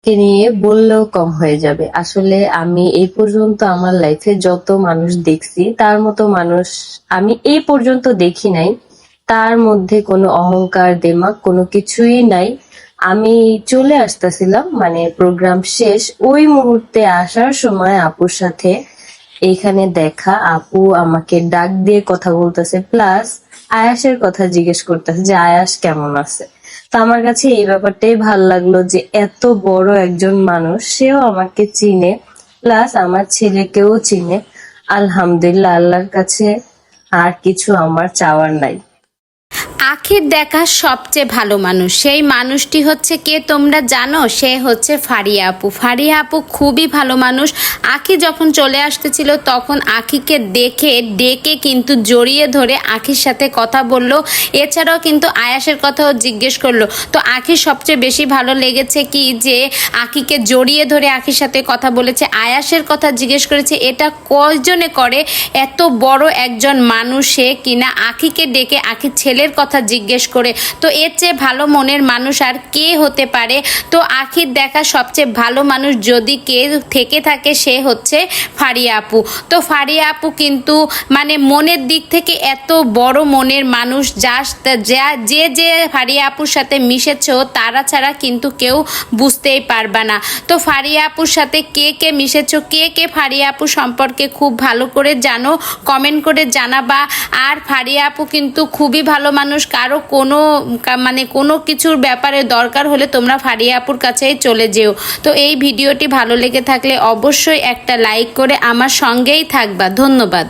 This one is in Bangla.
কে নিয়ে বললেও কম হয়ে যাবে। আসলে আমি এই পর্যন্ত আমার লাইফে যত মানুষ দেখছি তার মতো মানুষ আমি এই পর্যন্ত দেখি নাই। তার মধ্যে কোনো অহংকার দেমাক কোনো কিছুই নাই। আমি চলে আসতেছিলাম, মানে প্রোগ্রাম শেষ ওই মুহূর্তে আসার সময় আপুর সাথে এইখানে দেখা, আপু আমাকে ডাক দিয়ে কথা বলতেছে, প্লাস আয়াসের কথা জিজ্ঞেস করতেছে যে আয়াস কেমন আছে। তো আমার কাছে এই ব্যাপারটাই ভাল লাগলো যে এত বড় একজন মানুষ, সেও আমাকে চিনে, প্লাস আমার ছেলেকেও চিনে। আলহামদুলিল্লাহ, আল্লাহর কাছে আর কিছু আমার চাওয়ার নাই। আখির দেখা সবচেয়ে ভালো মানুষ, সেই মানুষটি হচ্ছে কে তোমরা জানো? সে হচ্ছে ফারিয়া আপু। ফারিয়া আপু খুবই ভালো মানুষ। আখি যখন চলে আসতেছিল তখন আখিকে দেখে ডেকে কিন্তু জড়িয়ে ধরে আখির সাথে কথা বলল। এছাড়াও কিন্তু আয়াসের কথাও জিজ্ঞেস করলো। তো আখির সবচেয়ে বেশি ভালো লেগেছে কি যে আখিকে জড়িয়ে ধরে আখির সাথে কথা বলেছে, আয়াসের কথা জিজ্ঞেস করেছে। এটা কয়জনে করে? এত বড় একজন মানুষে কিনা আখিকে ডেকে আখির ছেলের কথা জিজ্ঞেস করে। তো এর চেয়ে ভালো মনের মানুষ আর কে হতে পারে? তো আখির দেখা সবচেয়ে ভালো মানুষ যদি কে থেকে থাকে সে হচ্ছে ফারিয়া আপু। তো ফারিয়া আপু কিন্তু মানে মনের দিক থেকে এত বড় মনের মানুষ, যে যে ফারিয়া আপুর সাথে মিশেছো তারা ছাড়া কিন্তু কেউ বুঝতেই পারবা না। তো ফারিয়া আপুর সাথে কে কে মিশেছো, কে কে ফারিয়া আপু সম্পর্কে খুব ভালো করে জানো, কমেন্ট করে জানাবা। আর ফারিয়া আপু কিন্তু খুবই ভালো মানুষ। কারো কোনো কিছুর ব্যাপারে দরকার হলে তোমরা ফারিয়া আপুর কাছেই চলে যেও। তো এই ভিডিওটি ভালো লেগে থাকলে অবশ্যই একটা লাইক করে আমার সঙ্গেই থাকবা। ধন্যবাদ।